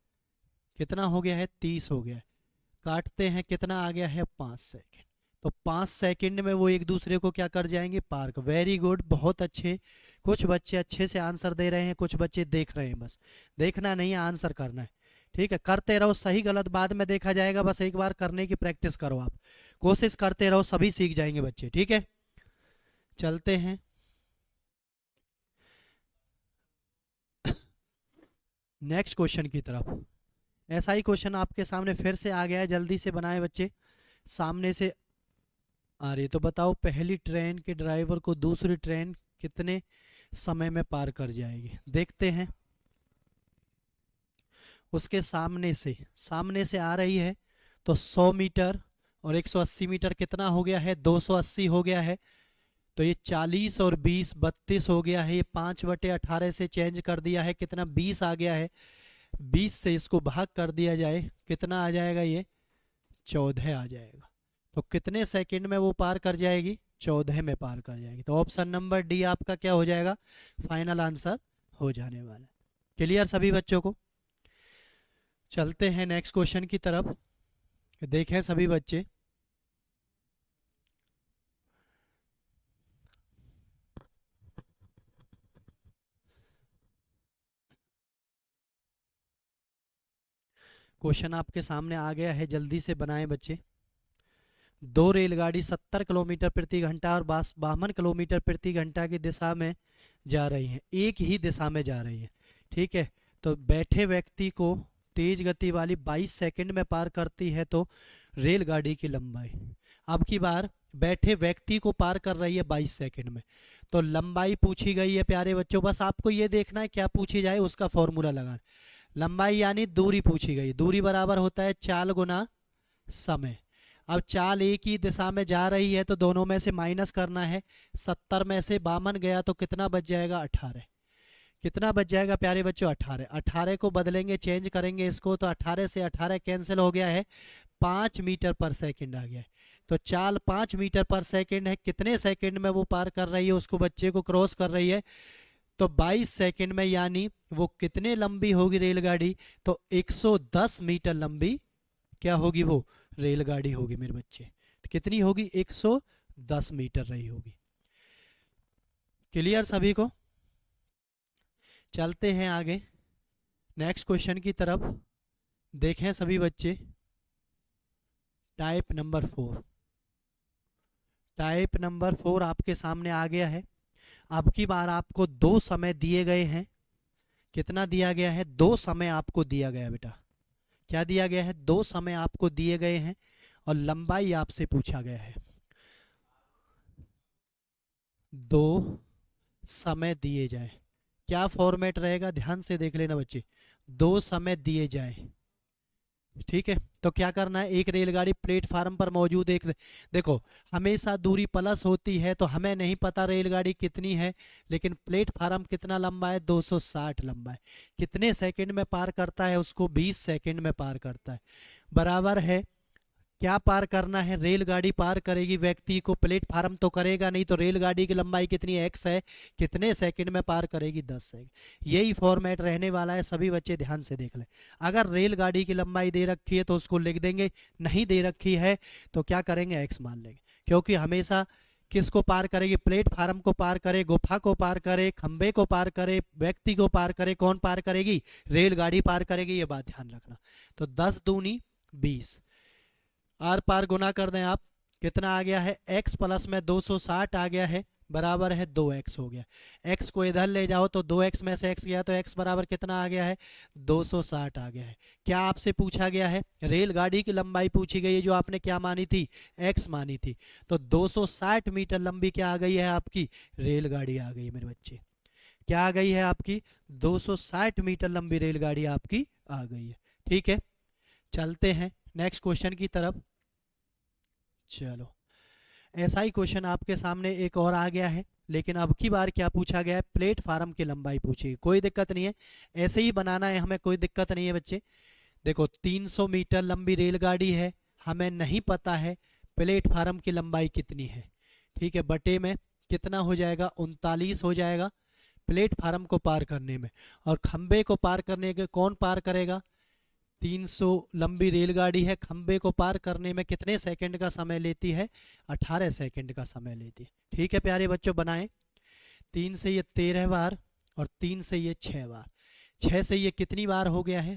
कितना हो गया है, 30 हो गया है। काटते हैं, कितना आ गया है, 5 सेकंड। तो 5 सेकंड में वो एक दूसरे को क्या कर जाएंगे, पार। वेरी गुड, बहुत अच्छे। कुछ बच्चे अच्छे से आंसर दे रहे हैं, कुछ बच्चे देख रहे हैं। बस देखना नहीं है, आंसर करना है। ठीक है, करते रहो, सही गलत बाद में देखा जाएगा, बस एक बार करने की प्रैक्टिस करो आप, कोशिश करते रहो, सभी सीख जाएंगे बच्चे। ठीक है, चलते हैं नेक्स्ट क्वेश्चन की तरफ। ऐसा ही क्वेश्चन आपके सामने फिर से आ गया है, जल्दी से बनाए बच्चे, सामने से आ रही। तो बताओ, पहली ट्रेन के ड्राइवर को दूसरी ट्रेन कितने समय में पार कर जाएगी। देखते हैं उसके सामने से आ रही है, तो 100 मीटर और 180 मीटर कितना हो गया है, 280 हो गया है। तो ये 40 और 20 32 हो गया है। ये 5/18 से चेंज कर दिया है, कितना 20 आ गया है। 20 से इसको भाग कर दिया जाए, कितना आ जाएगा, ये 14 आ जाएगा। तो कितने सेकंड में वो पार कर जाएगी, 14 में पार कर जाएगी। तो ऑप्शन नंबर डी आपका क्या हो जाएगा, फाइनल आंसर हो जाने वाला है। क्लियर सभी बच्चों को। चलते हैं नेक्स्ट क्वेश्चन की तरफ। देखें सभी बच्चे, क्वेश्चन आपके सामने आ गया है, जल्दी से बनाएं बच्चे। दो रेलगाड़ी 70 किलोमीटर प्रति घंटा और 52 किलोमीटर प्रति घंटा की दिशा में जा रही हैं, एक ही दिशा में जा रही हैं, ठीक है। तो बैठे व्यक्ति को तेज गति वाली 22 सेकंड में पार करती है, तो रेलगाड़ी की लंबाई, अब की बार बैठे व्यक्ति को पार कर रही है 22 सेकंड में, तो लंबाई पूछी गई है प्यारे बच्चों। बस आपको ये देखना है क्या पूछी जाए, उसका फॉर्मूला लगाना। लंबाई यानी दूरी पूछी गई, दूरी बराबर होता है चाल गुना समय। अब चाल एक ही दिशा में जा रही है, तो दोनों में से माइनस करना है। 70 में से 52 गया तो कितना बच जाएगा, 18। कितना बच जाएगा प्यारे बच्चों, 18। 18 को बदलेंगे, चेंज करेंगे इसको, तो 18 से 18 कैंसिल हो गया है, 5 मीटर पर सेकंड आ गया है। तो चाल 5 मीटर पर सेकंड है, कितने सेकंड में वो पार कर रही है, उसको बच्चे को क्रॉस कर रही है, तो 22 सेकंड में, यानी वो कितने लंबी होगी रेलगाड़ी, तो 110 मीटर लंबी क्या होगी, वो रेलगाड़ी होगी मेरे बच्चे। तो कितनी होगी, 110 मीटर रही होगी। क्लियर सभी को। चलते हैं आगे नेक्स्ट क्वेश्चन की तरफ। देखें सभी बच्चे, टाइप नंबर 4। टाइप नंबर 4 आपके सामने आ गया है। अब की बार आपको दो समय दिए गए हैं। कितना दिया गया है, दो समय आपको दिया गया है बेटा। क्या दिया गया है, दो समय आपको दिए गए हैं, और लंबाई आपसे पूछा गया है। दो समय दिए जाए, क्या फॉर्मेट रहेगा, ध्यान से देख लेना बच्चे। दो समय दिए जाए, ठीक है। तो क्या करना है, एक रेलगाड़ी प्लेटफार्म पर मौजूद, एक, देखो हमेशा दूरी प्लस होती है, तो हमें नहीं पता रेलगाड़ी कितनी है, लेकिन प्लेटफार्म कितना लंबा है, 260 लंबा है। कितने सेकंड में पार करता है उसको, 20 सेकंड में पार करता है। बराबर है, क्या पार करना है, रेलगाड़ी पार करेगी व्यक्ति को, प्लेटफार्म तो करेगा नहीं। तो रेलगाड़ी की लंबाई कितनी है, x है, कितने सेकंड में पार करेगी, 10 सेकंड। यही फॉर्मेट रहने वाला है, सभी बच्चे ध्यान से देख लें। अगर रेलगाड़ी की लंबाई दे रखी है तो उसको लिख देंगे, नहीं दे रखी है तो क्या करेंगे, x मान लेंगे, क्योंकि हमेशा किसको पार करेगी, प्लेटफार्म को पार करे, गुफा को पार करे, खंबे को पार करे, व्यक्ति को पार करे, कौन पार करेगी, रेलगाड़ी पार करेगी, ये बात ध्यान रखना। तो 10 दूनी 20, आर पार गुना कर दें आप, कितना आ गया है, x प्लस में 260 आ गया है, बराबर है 2x हो गया। x को इधर ले जाओ तो 2x में से x गया, तो x बराबर कितना आ गया है, 260 आ गया है। क्या आपसे पूछा गया है, रेलगाड़ी की लंबाई पूछी गई है, जो आपने क्या मानी थी, x मानी थी। तो 260 मीटर लंबी क्या आ गई है आपकी, रेलगाड़ी आ गई मेरे बच्चे। क्या आ गई है आपकी, 260 मीटर लंबी रेलगाड़ी आपकी आ गई है, ठीक है। चलते हैं नेक्स्ट क्वेश्चन की तरफ। चलो, ऐसा ही क्वेश्चन आपके सामने एक और आ गया है, लेकिन अब की बार क्या पूछा गया है, प्लेटफार्म की लंबाई पूछी। कोई दिक्कत नहीं है, ऐसे ही बनाना है हमें, कोई दिक्कत नहीं है बच्चे। देखो 300 मीटर लंबी रेलगाड़ी है, हमें नहीं पता है प्लेटफार्म की लंबाई कितनी है, ठीक है। बटे में कितना हो जाएगा, 39 हो जाएगा प्लेटफार्म को पार करने में, और खंबे को पार करने के कौन पार करेगा, 300 लंबी रेलगाड़ी है, खंबे को पार करने में कितने सेकंड का समय लेती है, 18 सेकंड का समय लेती है, ठीक है प्यारे बच्चों। बनाएं, 3 से ये 13 बार, और 3 से ये 6 बार, 6 से ये कितनी बार हो गया है,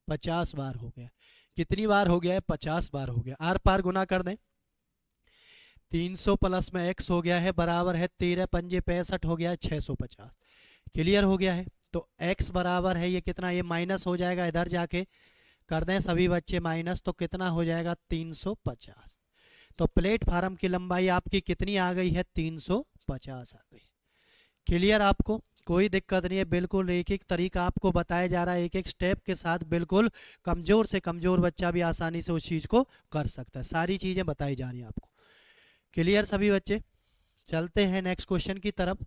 50 बार हो गया। कितनी बार हो गया है, 50 बार हो गया। आर पार गुना कर दें, 300 प्लस में x हो गया है, बराबर है 13 पंजे 65 हो गया है, 650। क्लियर हो गया है। तो x बराबर है, ये कितना, ये माइनस हो जाएगा, इधर जाके कर दें सभी बच्चे माइनस, तो कितना हो जाएगा, 350। तो प्लेटफार्म की लंबाई आपकी कितनी आ गई है, 350 आ गई। क्लियर आपको, कोई दिक्कत नहीं है, बिल्कुल एक एक तरीका आपको बताया जा रहा है, एक एक स्टेप के साथ। बिल्कुल कमज़ोर से कमज़ोर बच्चा भी आसानी से उस चीज़ को कर सकता है। सारी चीज़ें बताई जा रही हैं आपको। क्लियर सभी बच्चे? चलते हैं नेक्स्ट क्वेश्चन की तरफ।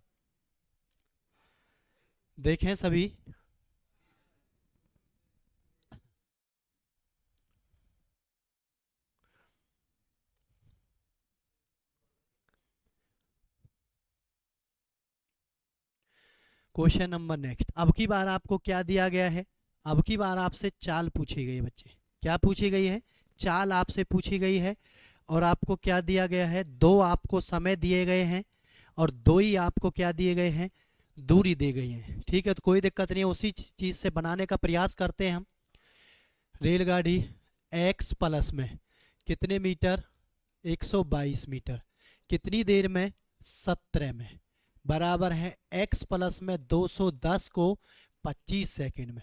देखें सभी, क्वेश्चन नंबर नेक्स्ट। अब की बार आपको क्या दिया गया है? अब की बार आपसे चाल पूछी गई है बच्चे। क्या पूछी गई है? चाल आपसे पूछी गई है। और आपको क्या दिया गया है? दो आपको समय दिए गए हैं और दो ही आपको क्या दिए गए हैं? दूरी दी गई है। ठीक है, तो कोई दिक्कत नहीं है, उसी चीज़ से बनाने का प्रयास करते हैं हम। रेलगाड़ी एक्स प्लस में कितने मीटर? 122 मीटर। कितनी देर में? 17 में। बराबर है एक्स प्लस में 210 को 25 सेकंड में।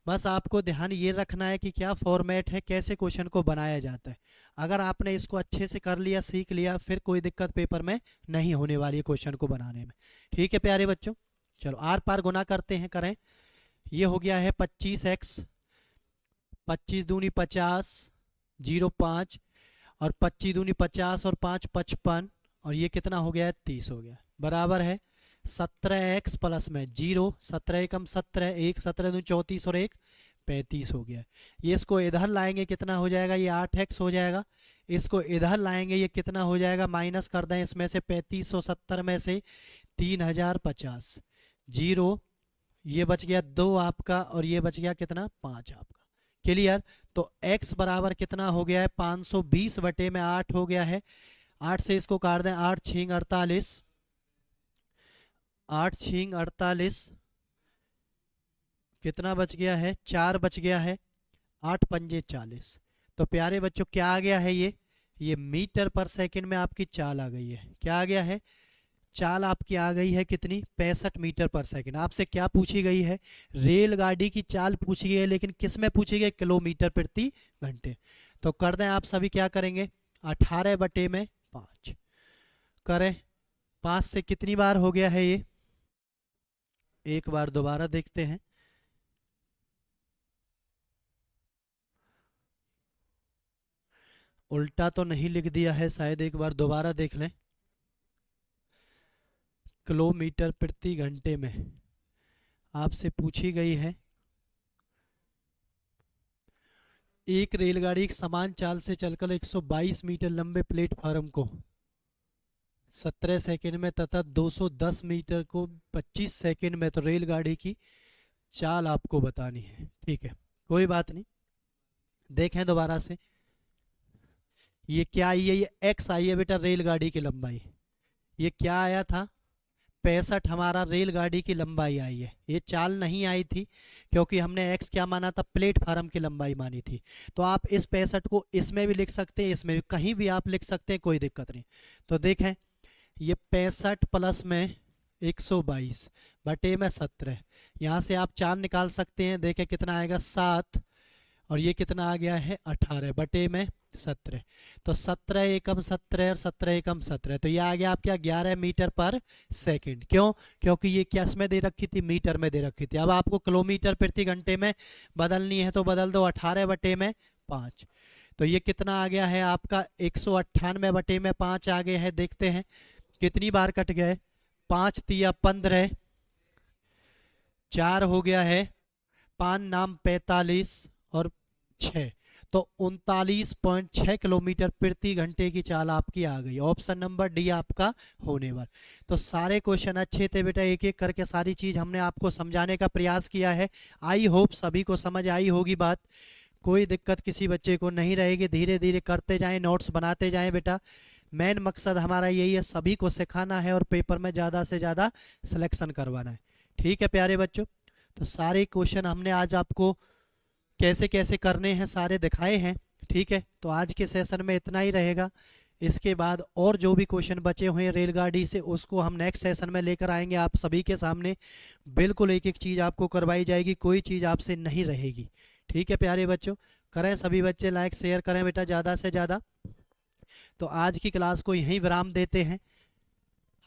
बस आपको ध्यान ये रखना है कि क्या फॉर्मेट है, कैसे क्वेश्चन को बनाया जाता है। अगर आपने इसको अच्छे से कर लिया, सीख लिया, फिर कोई दिक्कत पेपर में नहीं होने वाली है क्वेश्चन को बनाने में। ठीक है प्यारे बच्चों, चलो आर पार गुना करते हैं, करें। ये हो गया है 25x, 25 दूनी 50, 0.5, और 25 दूनी 50 और 5 55, और ये कितना हो गया है? 30 हो गया। बराबर है 17x प्लस में 0, 17 एकम 17, 1 17 दूनी 34 और 1 35 हो गया। ये इसको इधर लाएंगे कितना हो जाएगा? ये 8x हो जाएगा। इसको इधर लाएंगे ये कितना हो जाएगा? माइनस कर दें इसमें से 3570 में से 3050, 0, ये बच गया 2 आपका, और ये बच गया कितना? 5 आपका। क्लियर? तो x बराबर कितना हो गया है? 520 बटे में 8 हो गया है। 8 से इसको काट दें, 8 छींग 48, 8 छींग 48, कितना बच गया है? 4 बच गया है। 8 पंजे 40। तो प्यारे बच्चों क्या आ गया है? ये मीटर पर सेकंड में आपकी चाल आ गई है। क्या आ गया है? चाल आपकी आ गई है कितनी? 65 मीटर पर सेकंड। आपसे क्या पूछी गई है? रेलगाड़ी की चाल पूछी गई है, लेकिन किस में पूछी गई? किलोमीटर प्रति घंटे। तो कर दें आप सभी, क्या करेंगे? 18 बटे में 5 करें। 5 से कितनी बार हो गया है ये? एक बार दोबारा देखते हैं। उल्टा तो नहीं लिख दिया है शायद, एक बार दोबारा देख लें। किलोमीटर प्रति घंटे में आपसे पूछी गई है। एक रेलगाड़ी एक समान चाल से चलकर 122 मीटर लंबे प्लेटफार्म को 17 सेकंड में तथा 210 मीटर को 25 सेकंड में, तो रेलगाड़ी की चाल आपको बतानी है। ठीक है, कोई बात नहीं, देखें दोबारा से। ये क्या आई है? ये एक्स आई है बेटा, रेलगाड़ी की लंबाई। ये क्या आया था? 65 हमारा रेलगाड़ी की लंबाई आई है। ये चाल नहीं आई थी, क्योंकि हमने x क्या माना था? प्लेटफार्म की लंबाई मानी थी। तो आप इस 65 को इसमें भी लिख सकते हैं, इसमें भी, कहीं भी आप लिख सकते हैं, कोई दिक्कत नहीं। तो देखें, ये 65 प्लस में 122 बटे में 17, यहाँ से आप चाल निकाल सकते हैं। देखें कितना आएगा? 7, और ये कितना आ गया है? 18 बटे में 17। तो 17 एकम 17 और 17 एकम 17, तो ये आ गया आपका 11 मीटर पर सेकंड। क्यों? क्योंकि ये क्या में दे रखी थी? मीटर में दे रखी थी। अब आपको किलोमीटर प्रति घंटे में बदलनी है, तो बदल दो 18 बटे में 5। तो ये कितना आ गया है आपका? 198 बटे में 5 आ गए हैं। देखते हैं कितनी बार कट गए। 5 तिया 15, 4 हो गया है, 5 नाम 45 और 6, तो 39.6 किलोमीटर प्रति घंटे की चाल आपकी आ गई। ऑप्शन नंबर डी आपका होने पर। तो सारे क्वेश्चन अच्छे थे बेटा, एक एक करके सारी चीज़ हमने आपको समझाने का प्रयास किया है। आई होप सभी को समझ आई होगी बात। कोई दिक्कत किसी बच्चे को नहीं रहेगी। धीरे धीरे करते जाएं, नोट्स बनाते जाएं बेटा। मेन मकसद हमारा यही है, सभी को सिखाना है और पेपर में ज़्यादा से ज़्यादा सिलेक्शन करवाना है। ठीक है प्यारे बच्चों, तो सारे क्वेश्चन हमने आज आपको कैसे कैसे करने हैं सारे दिखाए हैं। ठीक है, तो आज के सेशन में इतना ही रहेगा। इसके बाद और जो भी क्वेश्चन बचे हुए हैं रेलगाड़ी से, उसको हम नेक्स्ट सेशन में लेकर आएंगे आप सभी के सामने। बिल्कुल एक एक चीज़ आपको करवाई जाएगी, कोई चीज़ आपसे नहीं रहेगी। ठीक है प्यारे बच्चों, करें सभी बच्चे लाइक शेयर करें बेटा ज़्यादा से ज़्यादा। तो आज की क्लास को यहीं विराम देते हैं।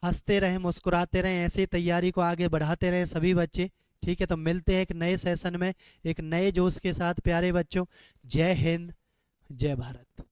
हंसते रहें, मुस्कुराते रहें, ऐसे ही तैयारी को आगे बढ़ाते रहें सभी बच्चे। ठीक है, तो मिलते हैं एक नए सेशन में एक नए जोश के साथ प्यारे बच्चों। जय हिंद, जय भारत।